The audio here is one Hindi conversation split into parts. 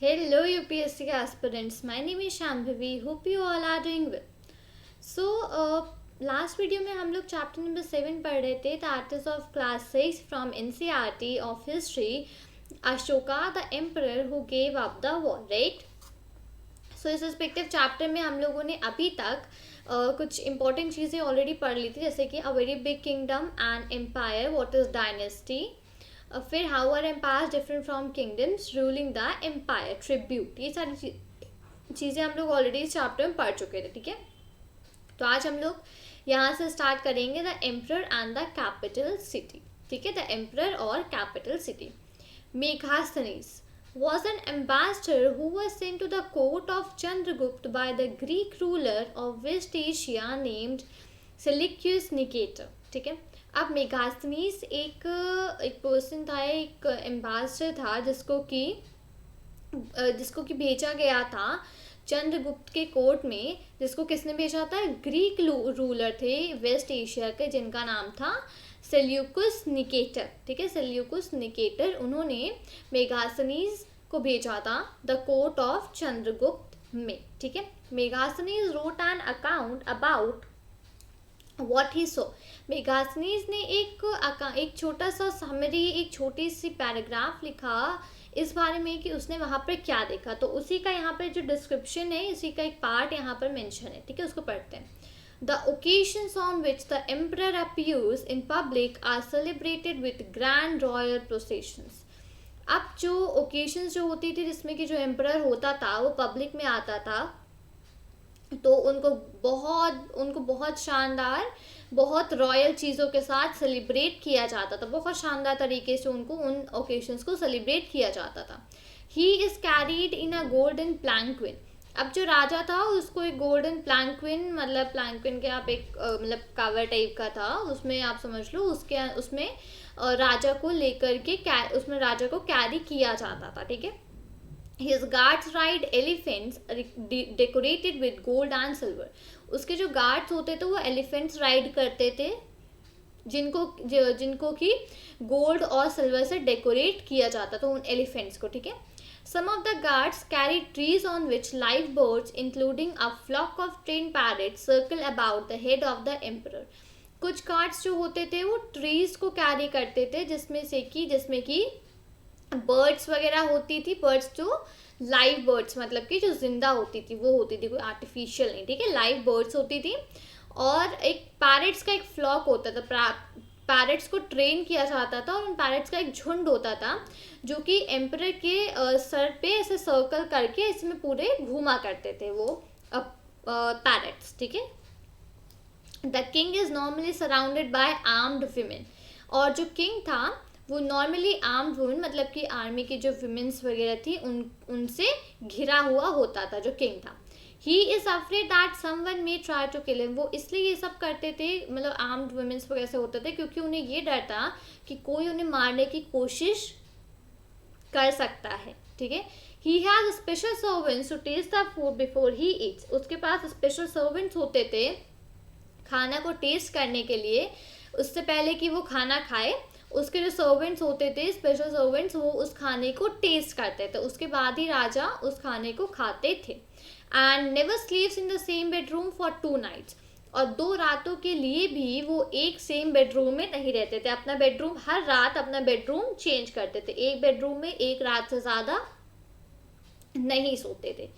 Hello UPSC aspirants, my name is Shambhavi. Hope you all are doing well. So, last video में हम लोग चैप्टर नंबर 7 पढ़ रहे थे that is of class 6 from NCERT of history Ashoka the emperor who gave up the war, right. So इस रिस्पेक्टिव चैप्टर में हम लोगों ने अभी तक कुछ इंपॉर्टेंट चीज़ें ऑलरेडी पढ़ ली थी, जैसे कि a very big kingdom and empire, what is dynasty, फिर how are empires different from kingdoms, ruling the empire, tribute, ये सारी चीज़ें हम लोग ऑलरेडी इस चैप्टर में पढ़ चुके थे. ठीक है, तो आज हम लोग यहाँ से स्टार्ट करेंगे the emperor and the capital city. ठीक है, द एम्परर और capital city. Megasthenes was an ambassador who was sent to the court of Chandragupta by the Greek ruler of West Asia named Seleucus Nicator. ठीक है, अब मेगास्थनीज एक पर्सन था, एक एम्बेसडर था जिसको कि भेजा गया था चंद्रगुप्त के कोर्ट में. जिसको किसने भेजा था? ग्रीक रूलर थे वेस्ट एशिया के, जिनका नाम था सेल्यूकस निकेटर. ठीक है, सेल्यूकस निकेटर, उन्होंने मेगास्थनीज को भेजा था द कोर्ट ऑफ चंद्रगुप्त में. ठीक है, Megasthenes wrote an account about what he saw. Megasthenes ने एक छोटा सा समरी, एक छोटी सी पैराग्राफ लिखा इस बारे में कि उसने वहाँ पर क्या देखा. तो उसी का यहाँ पर जो डिस्क्रिप्शन है, उसी का एक पार्ट यहाँ पर मेंशन है. ठीक है, उसको पढ़ते हैं. The occasions on which the emperor appears in public are celebrated with grand royal processions. अब जो ओकेशंस जो होती थी जिसमें कि जो एम्परर होता था वो पब्लिक में आता था, तो उनको बहुत शानदार, बहुत रॉयल चीज़ों के साथ सेलिब्रेट किया जाता था. बहुत शानदार तरीके से उनको उन ओकेशंस को सेलिब्रेट किया जाता था. He is carried in a golden palanquin. अब जो राजा था उसको एक गोल्डन प्लैंक्विन, मतलब प्लैंक्विन के आप एक मतलब कावर टाइप का था, उसमें आप समझ लो उसमें राजा को लेकर के उसमें राजा को कैरी किया जाता था. ठीक है, His guards ride elephants decorated with gold and silver. उसके जो गार्ड्स होते थे वो एलिफेंट्स राइड करते थे जिनको कि गोल्ड और सिल्वर से डेकोरेट किया जाता था उन एलिफेंट्स को. ठीक है, some of the guards carried trees on which live birds including a flock of trained parrots circle about the head of the emperor. कुछ गार्ड्स जो होते थे वो ट्रीज को कैरी करते थे जिसमें कि बर्ड्स वगैरह होती थी. बर्ड्स जो लाइव बर्ड्स, मतलब कि जो जिंदा होती थी वो होती थी, कोई आर्टिफिशियल नहीं. ठीक है, लाइव बर्ड्स होती थी. और एक पैरट्स का एक फ्लॉक होता था. पैरट्स को ट्रेन किया जाता था और उन पैरट्स का एक झुंड होता था जो कि एम्परर के सर पे ऐसे सर्कल करके इसमें पूरे घूमा करते थे वो पैरट्स. ठीक है, the king is normally surrounded by armed women. और जो किंग था वो नॉर्मली आर्म्ड वुमेन, मतलब कि आर्मी की जो वुमेन्स वगैरह थी उनसे घिरा हुआ होता था जो किंग था. He is afraid that someone may try to kill him. वो इसलिए ये सब करते थे, मतलब आर्म्ड वुमेन्स वगैरह से होते थे, क्योंकि उन्हें ये डर था कि कोई उन्हें मारने की कोशिश कर सकता है. ठीक है, he has special servants to taste the food before he eats. उसके पास स्पेशल सर्वेंट्स होते थे खाना को टेस्ट करने के लिए, उससे पहले कि वो खाना खाए. उसके जो सर्वेंट्स होते थे, स्पेशल सर्वेंट्स, वो उस खाने को टेस्ट करते थे, उसके बाद ही राजा उस खाने को खाते थे. And never sleeves in the same bedroom for 2 nights. और 2 रातों के लिए भी वो एक सेम बेडरूम में नहीं रहते थे. अपना बेडरूम हर रात अपना बेडरूम चेंज करते थे. एक बेडरूम में एक रात से ज़्यादा नहीं सोते थे.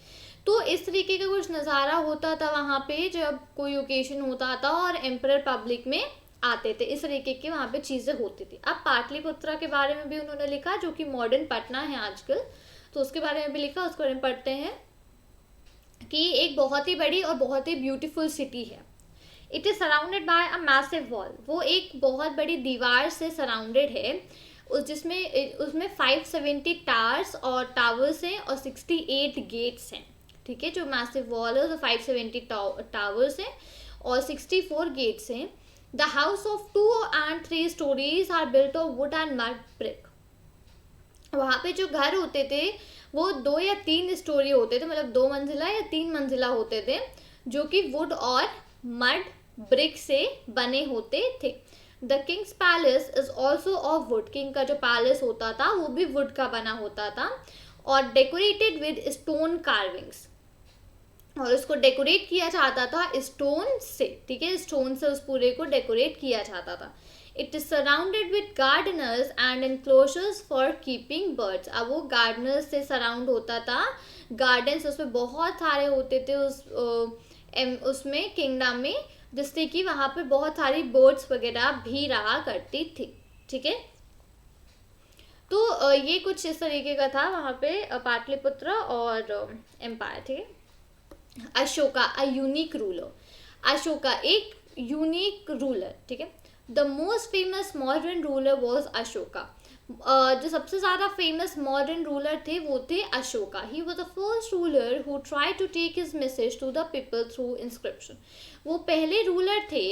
तो इस तरीके का कुछ नज़ारा होता था वहाँ पे जब कोई ओकेशन होता था और एम्परर पब्लिक में आते थे. इस तरीके की वहाँ पे चीज़ें होती थी. अब पाटलिपुत्रा के बारे में भी उन्होंने लिखा, जो कि मॉडर्न पटना है आजकल, तो उसके बारे में भी लिखा. उसके बारे में पढ़ते हैं कि एक बहुत ही बड़ी और बहुत ही ब्यूटीफुल सिटी है. It is surrounded by a massive wall. वो एक बहुत बड़ी दीवार से सराउंडेड है, उसमें 570 टावर्स हैं और 68 गेट्स हैं. ठीक है, जो मैसिव वॉल है उसमें 570 टावर्स हैं और 64 गेट्स हैं. The house of 2 and 3 stories are built of wood and mud brick. वहाँ पे जो घर होते थे वो 2 या 3 स्टोरी होते थे, मतलब 2 मंजिला या 3 मंजिला होते थे, जो कि वुड और मड ब्रिक से बने होते थे. The Kings palace is also of would. King का जो पैलेस होता था वो भी वुड का बना होता था और डेकोरेटेड विद स्टोन कार्विंग्स, और उसको डेकोरेट किया जाता था स्टोन से, ठीक है, स्टोन से उस पूरे को डेकोरेट किया जाता था. It is surrounded with Gardner's and enclosures for keeping birds. अब वो गार्डनर्स से सराउंड होता था, गार्डन्स उसमें बहुत सारे होते थे उसमें किंगडम में, जिससे कि वहाँ पे बहुत सारी बर्ड्स वगैरह भी रहा करती थी, ठीक है. तो ये कुछ इस तरीके का था वहाँ पे पाटलिपुत्र और एम्पायर, ठीक है. Ashoka a unique ruler. Ashoka एक यूनिक रूलर, ठीक है. The most famous modern ruler was Ashoka. जो सबसे ज़्यादा फेमस मॉडर्न रूलर थे वो थे Ashoka. He was the first ruler who try to take his message to the people through inscription. वो पहले रूलर थे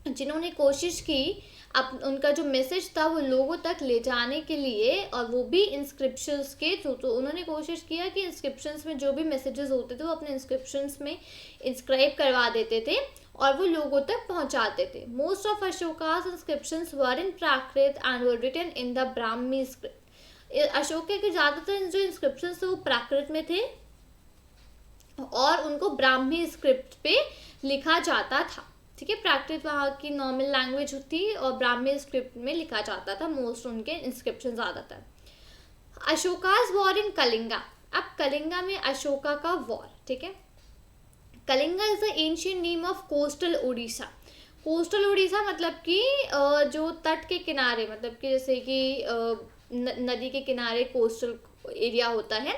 जिन्होंने कोशिश की उनका जो मैसेज था वो लोगों तक ले जाने के लिए, और वो भी इंस्क्रिप्शंस के थ्रू. तो उन्होंने कोशिश किया कि इंस्क्रिप्शंस में जो भी मैसेजेस होते थे वो अपने इंस्क्रिप्शंस में इंस्क्राइब करवा देते थे और वो लोगों तक पहुंचाते थे. Most of Ashoka's inscriptions were in Prakrit and were written in the Brahmi script. Ashok के ज़्यादातर जो इंस्क्रिप्शंस थे वो प्राकृत में थे और उनको ब्राह्मी स्क्रिप्ट पे लिखा जाता था, ठीक है. प्राकृत वहाँ की नॉर्मल लैंग्वेज थी और ब्राह्मी स्क्रिप्ट में लिखा जाता था मोस्ट उनके इंस्क्रिप्शन ज़्यादातर. अशोकास वॉर इन कलिंगा. अब कलिंगा में अशोका का वॉर, ठीक है. Kalinga is the ancient name of coastal Orissa. Coastal Orissa मतलब कि जो तट के किनारे, मतलब कि जैसे कि नदी के किनारे कोस्टल एरिया होता है.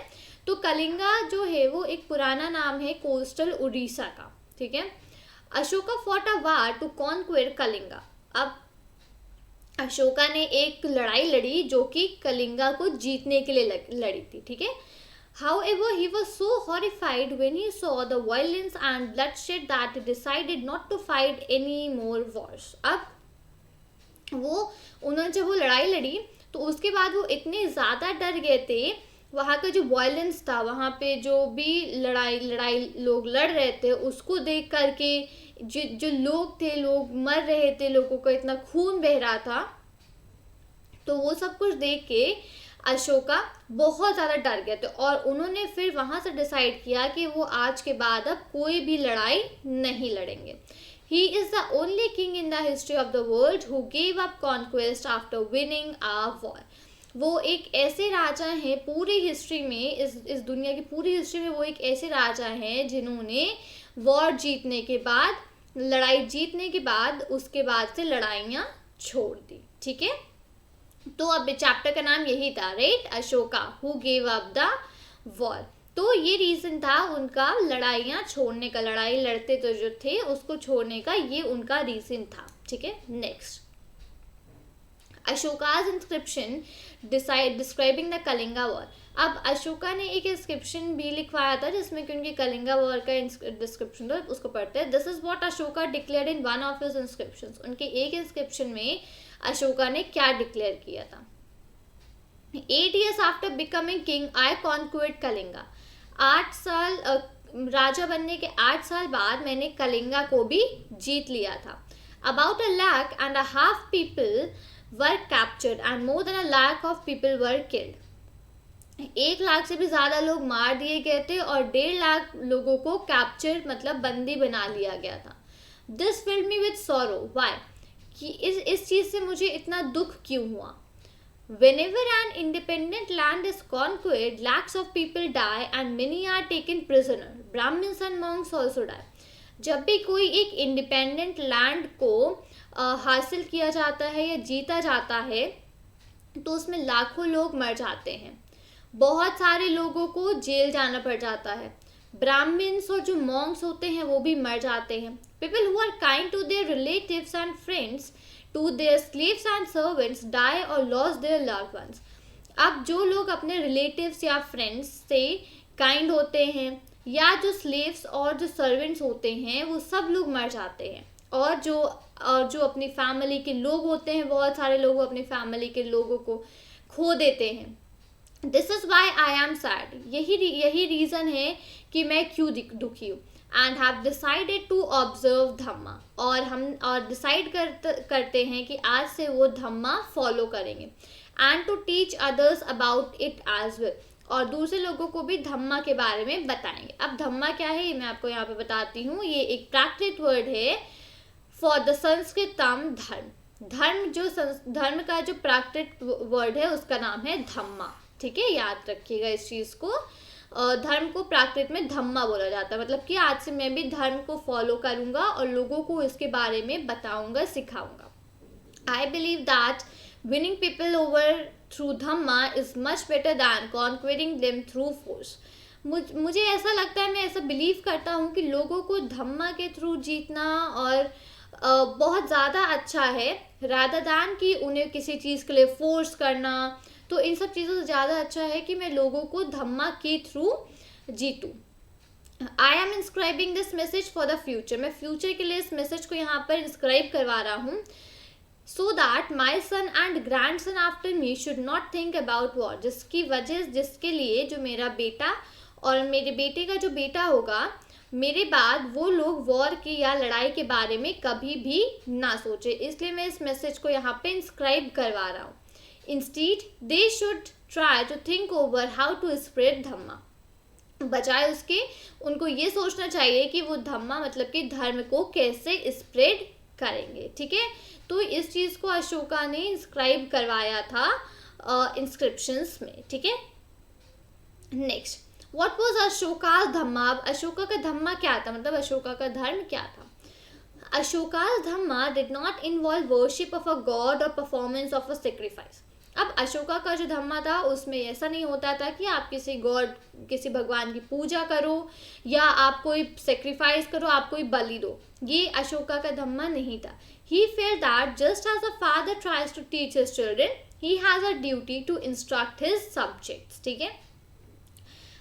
तो कलिंगा जो है वो एक पुराना नाम है कोस्टल उड़ीसा का, ठीक है. Ashoka fought a war to conquer Kalinga. अब अशोका ने एक लड़ाई लड़ी जो कि कलिंगा को जीतने के लिए लड़ी थी, ठीक है. However, he was so horrified when he saw the violence and bloodshed that he decided not to fight any more wars. अब उन्होंने जब वो लड़ाई लड़ी तो उसके बाद वो इतने ज़्यादा डर गए थे. वहाँ का जो वायलेंस था, वहाँ पे जो भी लड़ाई लोग लड़ रहे थे उसको देख करके जो लोग थे, लोग मर रहे थे, लोगों का इतना खून बह रहा था, तो वो सब कुछ देख के अशोका बहुत ज़्यादा डर गए थे और उन्होंने फिर वहाँ से डिसाइड किया कि वो आज के बाद अब कोई भी लड़ाई नहीं लड़ेंगे. He is the only king in the history of the world who gave up conquest after winning a war. वो एक ऐसे राजा हैं पूरी हिस्ट्री में, इस दुनिया की पूरी हिस्ट्री में वो एक ऐसे राजा हैं जिन्होंने वॉर जीतने के बाद, लड़ाई जीतने के बाद उसके बाद से लड़ाइयाँ छोड़ दी, ठीक है. तो अब चैप्टर का नाम यही था, right, Ashoka who gave up the war. तो ये रीज़न था उनका लड़ाइयाँ छोड़ने का, लड़ाई लड़ते तो जो थे उसको छोड़ने का, ये उनका रीज़न था, ठीक है. Next, Ashoka's inscription describing the Kalinga war. अब अशोका ने एक इंस्क्रिप्शन भी लिखवाया था जिसमें कि उनकी कलिंगा वॉर का डिस्क्रिप्शन था, उसको पढ़ते हैं. This is what Ashoka declared in one of his inscriptions. उनके एक इंस्क्रिप्शन में अशोका ने क्या डिक्लेयर किया था. 8 years आफ्टर बिकमिंग किंग आई कॉन्क्वेर्ड कलिंगा. 8 साल राजा बनने के 8 साल बाद मैंने कलिंगा को भी जीत लिया था. About 1.5 lakh people were captured and more than 1 lakh of people were killed. 1 lakh से भी ज़्यादा लोग मार दिए गए थे और 1.5 लाख लोगों को कैप्चर मतलब बंदी बना लिया गया था. This filled me with sorrow. Why, कि इस चीज़ से मुझे इतना दुख क्यों हुआ. Whenever an independent land is conquered, lakhs of people die and many are taken prisoner. Brahmins and monks also die. जब भी कोई एक इंडिपेंडेंट लैंड को हासिल किया जाता है या जीता जाता है तो उसमें लाखों लोग मर जाते हैं, बहुत सारे लोगों को जेल जाना पड़ जाता है. ब्राह्मण्स और जो मॉन्क्स होते हैं वो भी मर जाते हैं. People who are kind to their relatives and friends, to their slaves and servants die or lose their loved ones. अब जो लोग अपने रिलेटिव्स या फ्रेंड्स से काइंड होते हैं या जो स्लेव्स और जो सर्वेंट्स होते हैं वो सब लोग मर जाते हैं, और जो अपनी फैमिली के लोग होते हैं, बहुत सारे लोग अपनी फैमिली के लोगों को खो देते हैं. This is why I am sad. यही रीज़न है कि मैं क्यों दुखी हूँ. And have decided to observe dhamma. और हम डिसाइड करते हैं कि आज से वो धम्मा फॉलो करेंगे. And to teach others about it as well, और दूसरे लोगों को भी धम्मा के बारे में बताएंगे। अब धम्मा क्या है ये मैं आपको यहाँ पे बताती हूँ। ये एक प्राकृत वर्ड है फॉर द संस्कृतम धर्म। धर्म का जो प्राकृत वर्ड है उसका नाम है धम्मा, ठीक है, याद रखिएगा इस चीज को। धर्म को प्राकृत में धम्मा बोला जाता है, मतलब कि आज से मैं भी धर्म को फॉलो करूंगा और लोगों को इसके बारे में बताऊंगा, सिखाऊंगा। I believe that winning people over through dhamma is much better than conquering them through force. मुझे ऐसा लगता है, मैं ऐसा बिलीव करता हूँ कि लोगों को धम्मा के थ्रू जीतना और बहुत ज़्यादा अच्छा है रादर दैन कि उन्हें किसी चीज़ के लिए फोर्स करना। तो इन सब चीज़ों से ज़्यादा अच्छा है कि मैं लोगों को धम्मा के थ्रू जीतूँ। I am inscribing this message for the future. मैं फ्यूचर के लिए इस मैसेज को यहाँ पर इंस्क्राइब करवा रहा हूँ, so that my son and grandson after me should not think about war. जिसके लिए जो मेरा बेटा और मेरे बेटे का जो बेटा होगा मेरे बाद, वो लोग वॉर की या लड़ाई के बारे में कभी भी ना सोचे। इसलिए मैं इस मैसेज को यहाँ पे इंस्क्राइब करवा रहा हूँ। Instead they should try to think over how to spread dhamma. बजाय उसके उनको ये सोचना चाहिए कि वो धम्मा मतलब कि धर्म को कैसे स्प्रेड करेंगे, ठीक है। तो इस चीज़ को अशोका ने इंस्क्राइब करवाया था इंस्क्रिप्शंस में, ठीक है। नेक्स्ट, व्हाट वाज अशोका's धम्मा। अब अशोका का धम्मा क्या था, मतलब अशोका का धर्म क्या था। Ashoka's dhamma did not involve worship of a god और परफॉर्मेंस ऑफ अ सेक्रीफाइस। अब अशोका का जो धम्मा था उसमें ऐसा नहीं होता था कि आप किसी गॉड, किसी भगवान की पूजा करो या आप कोई सेक्रीफाइस करो, आप कोई बलि दो। ये अशोका का धम्मा नहीं था। He felt that just as a father tries to teach his children, he has a duty to instruct his subjects, ठीक है।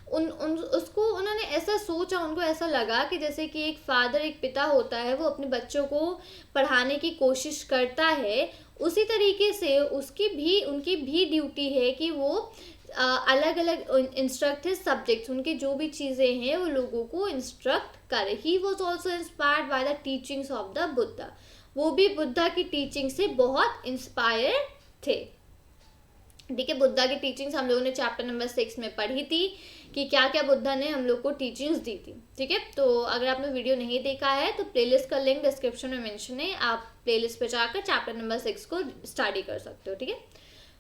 उसको उन्होंने ऐसा सोचा, उनको ऐसा लगा कि जैसे कि एक फादर, एक पिता होता है, वो अपने बच्चों को पढ़ाने की कोशिश करता है, उसी तरीके से उनकी भी ड्यूटी है कि वो अलग अलग इंस्ट्रक्ट हिज सब्जेक्ट्स, उनके जो भी चीज़ें हैं वो लोगों को इंस्ट्रक्ट करे। He was also inspired by the teachings of the Buddha. वो भी बुद्धा की टीचिंग से बहुत इंस्पायर थे, ठीक है। बुद्धा की टीचिंग्स हम लोगों ने चैप्टर नंबर 6 में पढ़ी थी कि क्या क्या बुद्धा ने हम लोग को टीचिंग्स दी थी, ठीक है। तो अगर आपने वीडियो नहीं देखा है तो प्लेलिस्ट का लिंक डिस्क्रिप्शन में मेंशन है, आप प्लेलिस्ट पे जाकर चैप्टर नंबर 6 को स्टडी कर सकते हो, ठीक है।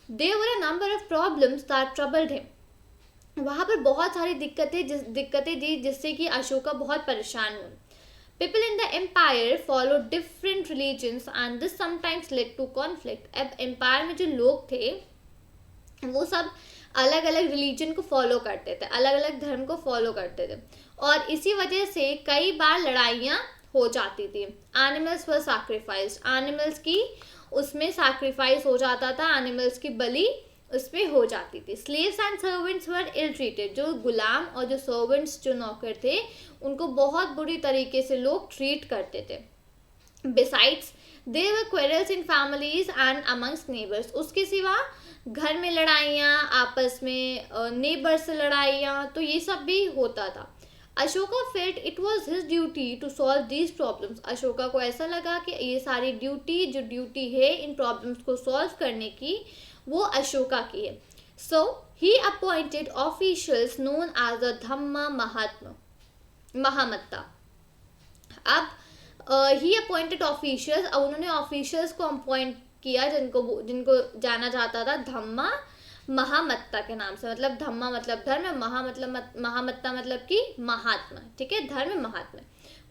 There were a number of problems that troubled him. वहाँ पर बहुत सारी दिक्कतें दी जिससे कि अशोका बहुत परेशान हुए। People in the empire followed different religions and this sometimes led to conflict. अब एम्पायर में जो लोग थे वो सब अलग अलग रिलीजन को फॉलो करते थे, अलग अलग धर्म को फॉलो करते थे, और इसी वजह से कई बार लड़ाइयाँ हो जाती थी। एनिमल्स वर सैक्रिफाइस्ड, एनिमल्स की उसमें सैक्रिफाइस हो जाता था, एनिमल्स की बलि उसमें हो जाती थी। Slaves and servants were ill treated, जो गुलाम और जो सर्वेंट्स, जो नौकर थे, उनको बहुत बुरी तरीके से लोग ट्रीट करते थे। Besides there were quarrels in families and amongst neighbours. उसके सिवा घर में लड़ाइयाँ, आपस में नेबर से लड़ाइयाँ, तो ये सब भी होता था। Ashoka felt it was his duty to solve these problems. Ashoka को ऐसा लगा कि ये सारी ड्यूटी है इन प्रॉब्लम्स को सॉल्व करने की, वो अशोका की है। So he appointed officials known as the dhamma mahamatta. अब ही अपॉइंटेड ऑफिशियल्स, अब उन्होंने ऑफिशियल्स को अपॉइंट किया जिनको जाना जाता था धम्मा महामत्ता के नाम से। मतलब धम्मा मतलब धर्म, महामत्ता मतलब कि महात्मा, ठीक है, धर्म महात्मा।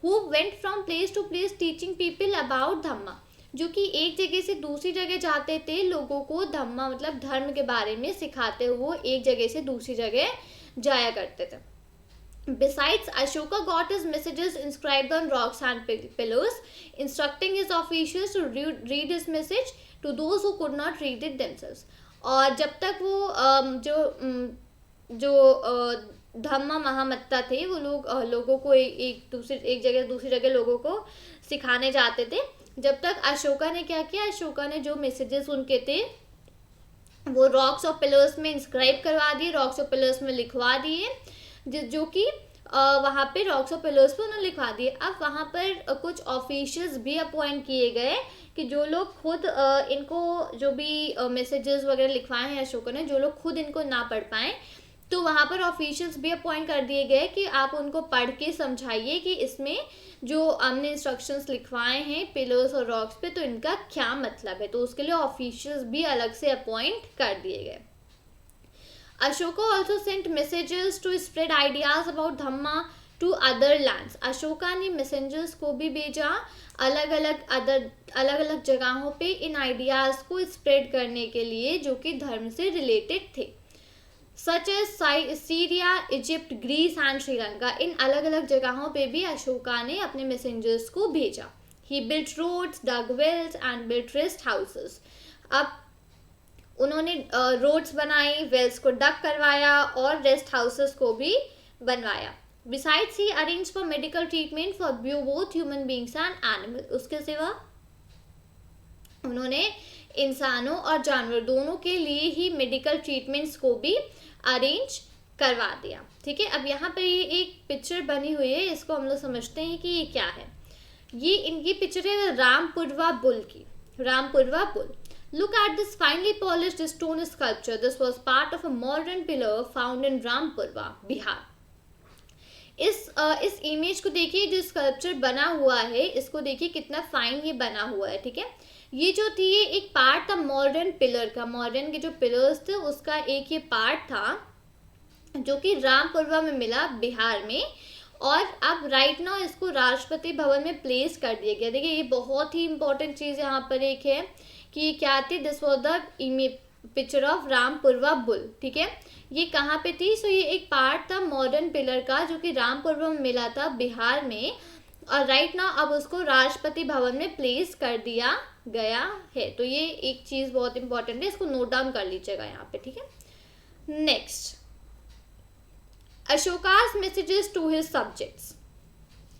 Who went from place to place teaching people about dhamma, जो कि एक जगह से दूसरी जगह जाते थे, लोगों को धम्मा मतलब धर्म के बारे में सिखाते हुए एक जगह से दूसरी जगह जाया करते थे। Besides, Ashoka got his messages inscribed on rocks and pillars, instructing his officials to read his message to those who could not read it themselves. और जब तक वो जो धम्मा महामत्ता थे, वो लोगों को एक जगह दूसरी जगह लोगों को सिखाने जाते थे। जब तक अशोका ने क्या किया, अशोका ने जो मैसेजेस उनके थे वो रॉक्स और पिलर्स में इंस्क्राइब करवा दिए, रॉक्स और पिलर्स में लिखवा दिए, जो कि वहाँ पे रॉक्स और पिलर्स पे उन्होंने लिखवा दिए। अब वहाँ पर कुछ ऑफिशियल्स भी अपॉइंट किए गए कि जो लोग खुद इनको जो भी मैसेजेस वगैरह लिखवाए हैं अशोका ने, जो लोग खुद इनको ना पढ़ पाएँ, तो वहाँ पर ऑफिशियल्स भी अपॉइंट कर दिए गए कि आप उनको पढ़ के समझाइए कि इसमें जो हमने इंस्ट्रक्शंस लिखवाए हैं पिलर्स और रॉक्स पे, तो इनका क्या मतलब है। तो उसके लिए ऑफिशियल्स भी अलग से अपॉइंट कर दिए गए। Ashoka also sent messages to spread ideas about dhamma to other lands. Ashoka ने मैसेंजर्स को भी भेजा अलग अलग जगहों पे इन आइडियाज को स्प्रेड करने के लिए जो कि धर्म से रिलेटेड थे, such as Syria, Egypt, Greece and Sri Lanka. इन अलग अलग जगहों पे भी अशोका ने अपने मैसेंजर्स को भेजा। He built roads, dug wells and built rest houses. अब उन्होंने रोड्स बनाए, वेल्स को डग करवाया और रेस्ट हाउसेस को भी बनवाया। Besides he arrange for medical treatment for both human beings and animal. उसके सिवा उन्होंने इंसानों और जानवर दोनों के लिए ही मेडिकल ट्रीटमेंट्स को भी अरेंज करवा दिया। ठीक है, अब यहाँ पर ये एक पिक्चर बनी हुई है, इसको हम लोग समझते हैं कि ये क्या है। ये इनकी पिक्चर है रामपुरवा बुल की। Rampurwa bull. Look at this finely polished stone sculpture. This was part of a modern pillar found in Rampurwa, Bihar. इस इमेज को देखिए, जो स्कल्पचर बना हुआ है इसको देखिए कितना फाइन ये बना हुआ है। ठीक है, ये जो थी ये एक पार्ट था मॉडर्न पिलर का। मॉडर्न के जो पिलर्स थे उसका एक ये पार्ट था जो कि रामपुरवा में मिला बिहार में, और अब राइट नाउ इसको राष्ट्रपति भवन में प्लेस कर दिया गया। देखिए ये बहुत ही इंपॉर्टेंट चीज़ यहाँ पर एक है कि ये क्या थी, this was the picture of Rampurwa bull. ठीक है, ये कहाँ पे थी, सो ये एक पार्ट था मॉडर्न पिलर का जो कि रामपुरवा में मिला था बिहार में, और राइट नाउ अब उसको राष्ट्रपति भवन में प्लेस कर दिया गया है। तो ये एक चीज़ बहुत इंपॉर्टेंट है, इसको नोट डाउन कर लीजिएगा यहाँ पे। ठीक है, next Ashoka's messages to his subjects.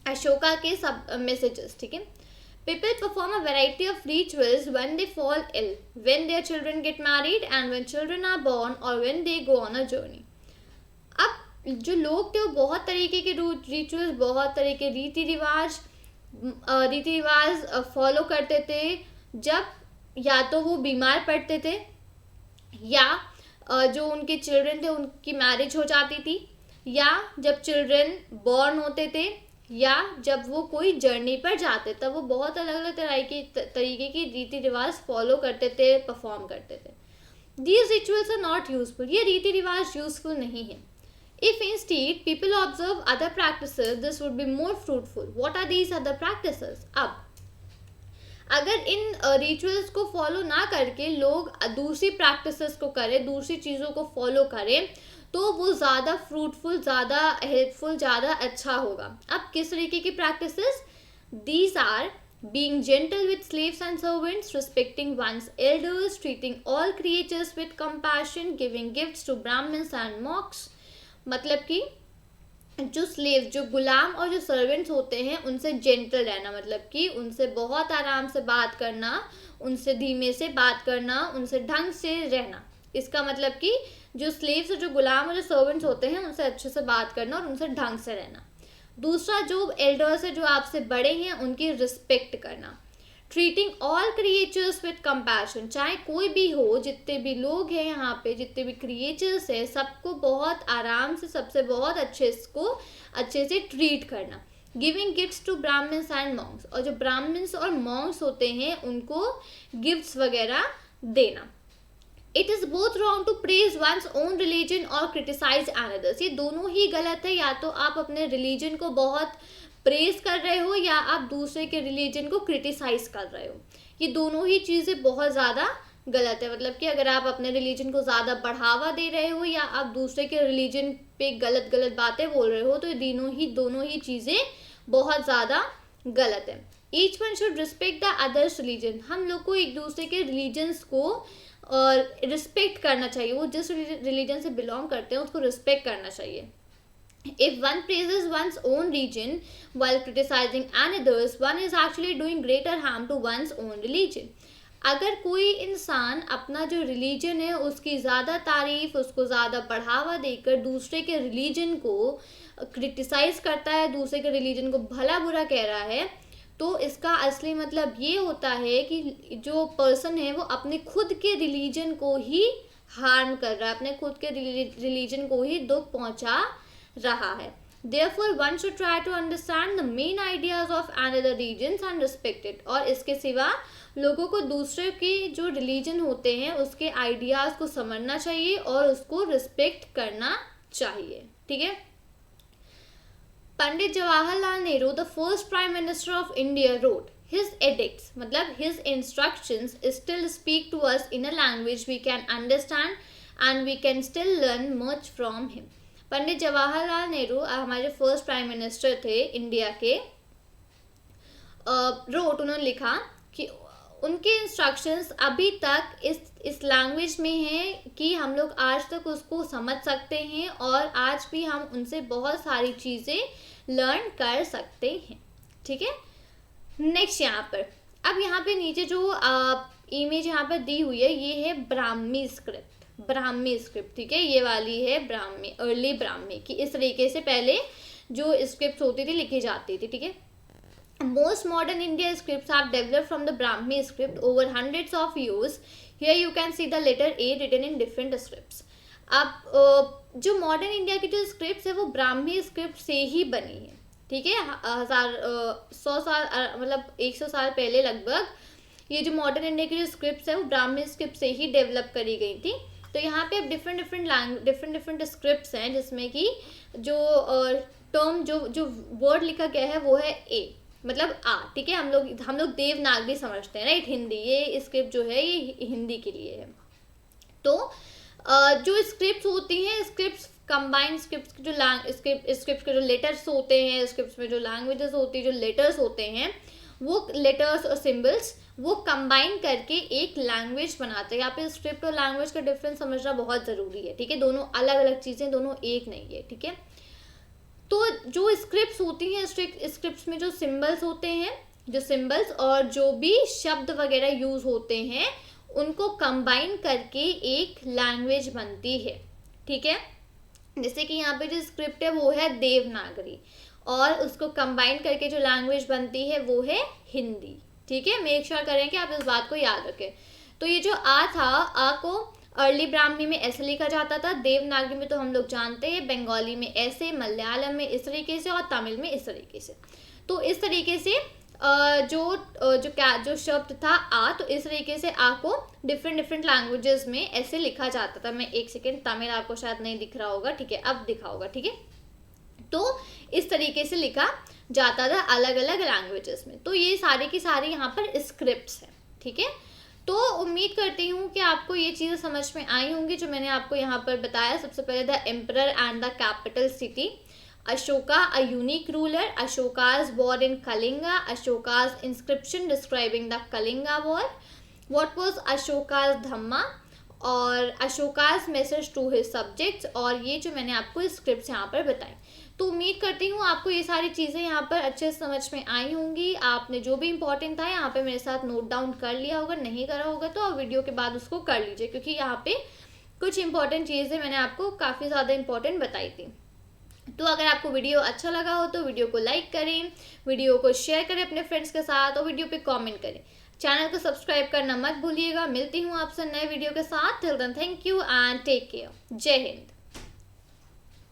Ashoka के सब मैसेजेस। ठीक है, people perform a variety of rituals when they fall ill, when their children get married and when children are born or when they go on a journey. अब जो लोग थे वो बहुत तरीके के रिचुअल्स, बहुत तरह के रीति रिवाज फॉलो करते थे जब या तो वो बीमार पड़ते थे या जो उनके चिल्ड्रन थे उनकी मैरिज हो जाती थी, या जब चिल्ड्रन बॉर्न होते थे, या जब वो कोई जर्नी पर जाते तब वो बहुत अलग अलग तरीके की रीति रिवाज फॉलो करते थे, परफॉर्म करते थे। These rituals are not useful. ये रीति रिवाज यूजफुल नहीं है। If instead people observe other practices this would be more fruitful. What are these other practices? अब अगर इन रिचुअल्स को फॉलो ना करके लोग दूसरी प्रैक्टिसेस को करें, दूसरी चीज़ों को फॉलो करें, तो वो ज़्यादा फ्रूटफुल, ज़्यादा हेल्पफुल, ज़्यादा अच्छा होगा। अब किस तरीके की practices? These are being gentle with slaves and servants, respecting one's elders, treating all creatures with compassion, giving gifts to Brahmins and monks. मतलब कि जो स्लेव, जो गुलाम और जो सर्वेंट्स होते हैं उनसे जेंटल रहना, मतलब कि उनसे बहुत आराम से बात करना, उनसे धीमे से बात करना, उनसे ढंग से रहना। इसका मतलब कि जो स्लेव्स और जो गुलाम और जो सर्वेंट्स होते हैं उनसे अच्छे से बात करना और उनसे ढंग से रहना। दूसरा, जो एल्डर्स है, जो आपसे बड़े हैं, उनकी रिस्पेक्ट करना। Treating all creatures with compassion, चाहे कोई भी हो, जितने भी लोग हैं यहाँ पे, जितने भी क्रिएचर्स हैं, सबको बहुत आराम से, सबसे बहुत अच्छे से ट्रीट करना। Giving gifts to Brahmins and monks, और जो ब्राह्मण्स और मॉन्क्स होते हैं उनको गिफ्ट्स वगैरह देना। It is both wrong to praise one's own religion or criticise another's. ये दोनों ही गलत है, या तो आप अपने रिलीजन को बहुत प्रेज कर रहे हो या आप दूसरे के रिलीजन को क्रिटिसाइज कर रहे हो। ये दोनों ही चीज़ें बहुत ज़्यादा गलत है। मतलब कि अगर आप अपने रिलीजन को ज़्यादा बढ़ावा दे रहे हो या आप दूसरे के रिलीजन पे गलत बातें बोल रहे हो, तो ये दोनों ही चीज़ें बहुत ज़्यादा गलत है। Each one should respect the others religion. हम लोग को एक दूसरे के रिलीजन्स को और रिस्पेक्ट करना चाहिए। वो जिस रिलीजन से बिलोंग करते हैं उसको रिस्पेक्ट करना चाहिए। If one praises one's own region while criticizing another's, one is actually doing greater harm to one's own religion. अगर कोई इंसान अपना जो रिलीजन है उसकी ज़्यादा तारीफ, उसको ज़्यादा बढ़ावा देकर दूसरे के रिलीजन को क्रिटिसाइज करता है, दूसरे के रिलीजन को भला बुरा कह रहा है, तो इसका असली मतलब ये होता है कि जो पर्सन है वो अपने खुद के रिलीजन को ही हार्म कर रहा है, अपने खुद के रिलीजन को ही दुख पहुंचा रहा है. Therefore, one should try to understand the main ideas of another regions and respect it. और इसके सिवा लोगों को दूसरे के जो रिलीजन होते हैं उसके आइडियाज़ को समझना चाहिए और उसको रिस्पेक्ट करना चाहिए. ठीक है. Pandit Jawaharlal Nehru, the first prime minister of India, read his edicts, मतलब his instructions still speak to us in a language we can understand and we can still learn much from him. पंडित जवाहरलाल नेहरू हमारे फर्स्ट प्राइम मिनिस्टर थे इंडिया के. रोट, उन्होंने लिखा कि उनके इंस्ट्रक्शंस अभी तक इस लैंग्वेज में हैं कि हम लोग आज तक उसको समझ सकते हैं और आज भी हम उनसे बहुत सारी चीज़ें लर्न कर सकते हैं. ठीक है. नेक्स्ट यहाँ पर, अब यहाँ पे नीचे जो इमेज यहाँ पर दी हुई है ये है ब्राह्मी स्क्रिप्ट. ब्राह्मी स्क्रिप्ट, ठीक है, ये वाली है ब्राह्मी, अर्ली ब्राह्मी की. इस तरीके से पहले जो स्क्रिप्ट होती थी लिखी जाती थी. ठीक है. Most modern India scripts have developed from the Brahmi script over hundreds of years. Here you can see the letter A written in different scripts. अब जो मॉडर्न इंडिया की जो स्क्रिप्ट है वो ब्राह्मी स्क्रिप्ट से ही बनी है. ठीक है. 100 साल मतलब 100 साल पहले लगभग ये जो मॉडर्न इंडिया की जो स्क्रिप्ट है वो ब्राह्मी स्क्रिप्ट से ही डेवलप करी गई थी. तो यहाँ पे अब डिफरेंट स्क्रिप्ट्स हैं जिसमें कि जो टर्म जो वर्ड लिखा गया है वो है ए, मतलब आ. ठीक है. हम लोग देवनागरी समझते हैं, राइट, हिंदी. ये स्क्रिप्ट जो है ये हिंदी के लिए है. तो जो स्क्रिप्ट होती हैं, स्क्रिप्ट कंबाइंड स्क्रिप्ट जो स्क्रिप्ट के जो लेटर्स होते हैं, स्क्रिप्ट में जो लैंग्वेजेस होती है, जो लेटर्स होते हैं, वो लेटर्स और सिंबल्स वो कंबाइन करके एक लैंग्वेज बनाते हैं. यहाँ पे स्क्रिप्ट और लैंग्वेज का डिफरेंस समझना बहुत ज़रूरी है. ठीक है. दोनों अलग अलग चीज़ें, दोनों एक नहीं है. ठीक है. तो जो स्क्रिप्ट्स होती हैं, स्क्रिप्ट्स में जो सिंबल्स होते हैं, जो सिंबल्स और जो भी शब्द वगैरह यूज़ होते हैं उनको कंबाइन करके एक लैंग्वेज बनती है. ठीक है. जैसे कि यहाँ पे जो स्क्रिप्ट है वो है देवनागरी और उसको कंबाइन करके जो लैंग्वेज बनती है वो है हिंदी. ठीक है. मेक श्योर करें कि आप इस बात को याद रखें. तो ये जो आ था, आ को अर्ली ब्राह्मी में ऐसे लिखा जाता था, देवनागरी में तो हम लोग जानते हैं, बंगाली में ऐसे, मलयालम में इस तरीके से और तमिल में इस तरीके से. तो इस तरीके से जो शब्द था आ, तो इस तरीके से आ को डिफरेंट लैंग्वेजेस में ऐसे लिखा जाता था. मैं एक सेकेंड, तमिल आपको शायद नहीं दिख रहा होगा. ठीक है. अब दिखा होगा. ठीक है. तो इस तरीके से लिखा जाता था अलग अलग लैंग्वेजेस में. तो ये सारे की सारी यहाँ पर स्क्रिप्ट्स हैं. ठीक है. तो उम्मीद करती हूँ कि आपको ये चीज़ें समझ में आई होंगी जो मैंने आपको यहाँ पर बताया. सबसे पहले the emperor and the capital city, Ashoka, a unique ruler, Ashoka's war in Kalinga, Ashoka's inscription describing the Kalinga war, what was Ashoka's Dhamma और Ashoka's message to his subjects. और ये जो मैंने आपको स्क्रिप्ट्स यहाँ पर बताई. तो उम्मीद करती हूँ आपको ये सारी चीज़ें यहाँ पर अच्छे से समझ में आई होंगी. आपने जो भी इंपॉर्टेंट था यहाँ पे मेरे साथ नोट डाउन कर लिया होगा. नहीं करा होगा तो आप वीडियो के बाद उसको कर लीजिए, क्योंकि यहाँ पे कुछ इंपॉर्टेंट चीज़ें मैंने आपको काफ़ी ज़्यादा इंपॉर्टेंट बताई थी. तो अगर आपको वीडियो अच्छा लगा हो तो वीडियो को लाइक करें, वीडियो को शेयर करें अपने फ्रेंड्स के साथ और वीडियो पे कमेंट करें. चैनल को सब्सक्राइब करना मत भूलिएगा. मिलती हूँ आपसे नए वीडियो के साथ. Till then thank you and take care. जय हिंद.